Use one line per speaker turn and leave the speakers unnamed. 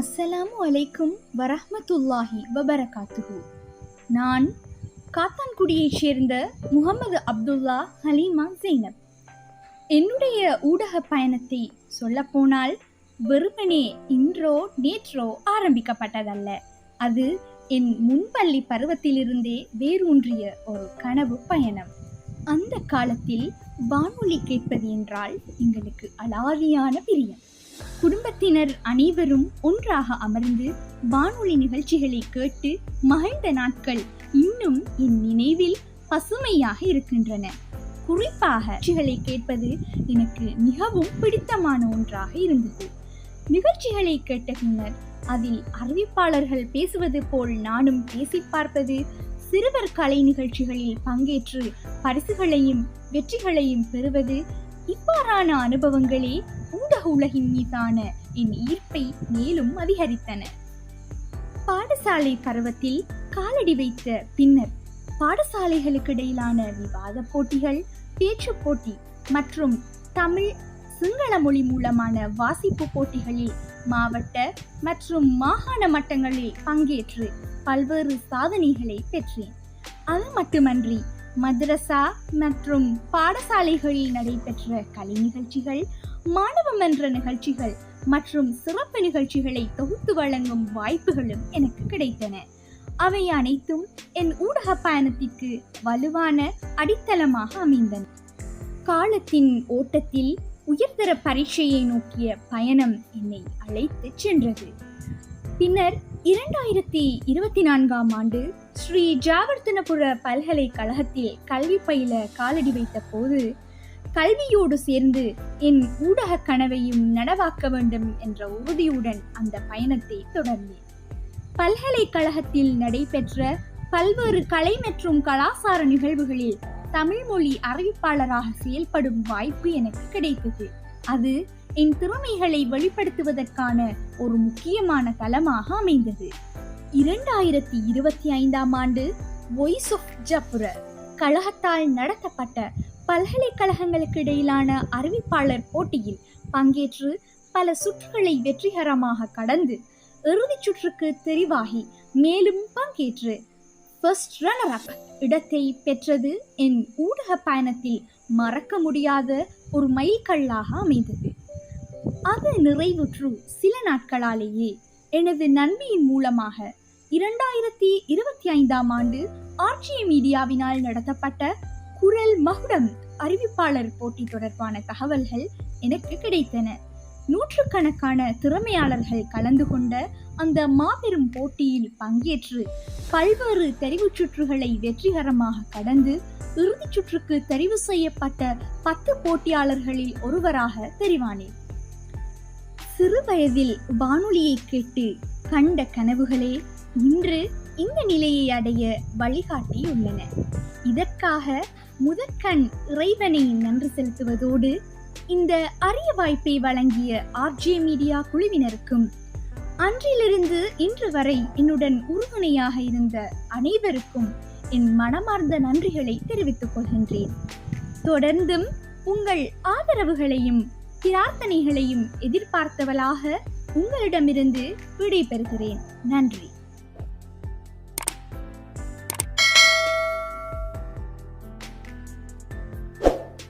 அஸ்ஸலாமு அலைக்கும் வரஹ்மத்துல்லாஹி வபரகாத்துஹு. நான் காத்தான்குடியைச் சேர்ந்த முகமது அப்துல்லா ஹலீமா ஜெய்னப். என்னுடைய ஊடக பயணத்தை சொல்லப்போனால் வெறுமனே இன்றோ நேற்றோ ஆரம்பிக்கப்பட்டதல்ல. அது என் முன்பள்ளி பருவத்திலிருந்தே வேரூன்றிய ஒரு கனவு பயணம். அந்த காலத்தில் வானொலி கேட்பது என்றால் எங்களுக்கு அலாதியான பிரியம். குடும்பத்தினர் அனைவரும் ஒன்றாக அமர்ந்து வானொலி நிகழ்ச்சிகளை கேட்டு மகிழ்ந்த நாட்கள் இன்னும் என் நினைவில் பசுமையாக இருக்கின்றன. குறிப்பாக நிகழ்ச்சிகளை கேட்பது எனக்கு மிகவும் பிடித்தமான ஒன்றாக இருந்தது. நிகழ்ச்சிகளை கேட்ட பின்னர் அதில் அறிவிப்பாளர்கள் பேசுவது போல் நானும் பேசி பார்ப்பது, சிறுவர் கலை நிகழ்ச்சிகளில் பங்கேற்று பரிசுகளையும் வெற்றிகளையும் பெறுவது, இவ்வாறான அனுபவங்களே ஊடக உலகின் மீதான என் ஈர்ப்பை மேலும் அதிகரித்தன. பாடசாலை பருவத்தில் காலடி வைத்த பின்னர் பாடசாலைகளுக்கு இடையிலான விவாத போட்டிகள், பேச்சு போட்டி மற்றும் தமிழ் சிங்கள மொழி மூலமான வாசிப்பு போட்டிகளில் மாவட்ட மற்றும் மாகாண மட்டங்களில் பங்கேற்று பல்வேறு சாதனைகளை பெற்றேன். அது மட்டுமன்றி மദ്രസா மற்றும் பாடசாலைகளில் நடைபெற்ற கலை நிகழ்ச்சிகள், மாணவ மன்ற நிகழ்ச்சிகள் மற்றும் சிறப்பு நிகழ்ச்சிகளை தொகுத்து வழங்கும் வாய்ப்புகளும் எனக்கு கிடைத்தன. அவை அனைத்தும் என் ஊடக பயணத்திற்கு வலுவான அடித்தளமாக அமைந்தன. காலத்தின் ஓட்டத்தில் உயர்தர பரீட்சையை நோக்கிய பயணம் என்னை அழைத்து சென்றது. பின்னர் 2024ஆம் ஆண்டு ஸ்ரீ ஜாவர்தனபுர பல்கலைக்கழகத்தில் கல்வி பயில காலடி வைத்த போது கல்வியோடு சேர்ந்து என் ஊடக கனவையும் நனவாக்க வேண்டும் என்ற உறுதியுடன் அந்த பயணத்தை தொடர்ந்தேன். பல்கலைக்கழகத்தில் நடைபெற்ற பல்வேறு கலை மற்றும் கலாசார நிகழ்வுகளில் தமிழ் மொழி அறிவிப்பாளராக செயல்படும் வாய்ப்பு எனக்கு கிடைத்தது. அது என் திறமைகளை வெளிப்படுத்துவதற்கான ஒரு முக்கியமான தளமாக அமைந்தது. 2025ஆம் ஆண்டு வாய்ஸ் ஆஃப் ஜப்புர கழகத்தால் நடத்தப்பட்ட பல்கலைக்கழகங்களுக்கு இடையிலான அறிவிப்பாளர் போட்டியில் பங்கேற்று பல சுற்றுகளை வெற்றிகரமாக கடந்து இறுதிச் சுற்றுக்கு தெரிவாகி மேலும் பங்கேற்று ஃபர்ஸ்ட் ரன்னர் அப் இடத்தை பெற்றது என் ஊடக பயணத்தில் மறக்க முடியாத ஒரு மைல்கல்லாக அமைந்தது. அது நிறைவுற்று சில நாட்களாலேயே எனது நன்மையின் மூலமாக 2025ஆம் ஆண்டு ஆர்ஜிஏ மீடியாவினால் நடத்தப்பட்ட குரல் மகுடம் அறிவிப்பாளர் போட்டி தொடர்பான தகவல்கள் எனக்கு கிடைத்தன. நூற்றுக்கணக்கான திறமையாளர்கள் கலந்து கொண்ட அந்த மாபெரும் போட்டியில் பங்கேற்று பல்வேறு தெரிவுச் சுற்றுகளை வெற்றிகரமாக கடந்து இறுதிச் சுற்றுக்கு தெரிவு செய்யப்பட்ட 10 போட்டியாளர்களில் ஒருவராக தெரிவானேன். சிறு வயதில் வானொலியை கேட்டு கண்ட கனவுகளே இன்று இந்த நிலையை அடைய வழிகாட்டியுள்ளன. இதற்காக முதற்கண் இறைவனை நன்றி செலுத்துவதோடு இந்த அரிய வாய்ப்பை வழங்கிய ஆர்ஜே மீடியா குழுவினருக்கும் அன்றிலிருந்து இன்று வரை என்னுடன் உறுதுணையாக இருந்த அனைவருக்கும் என் மனமார்ந்த நன்றிகளை தெரிவித்துக் கொள்கின்றேன். தொடர்ந்தும் உங்கள் ஆதரவுகளையும் பிரார்த்தனைகளையும் எதிர்பார்த்தவளாக உங்களிடமிருந்து விடைபெறுகிறேன். நன்றி.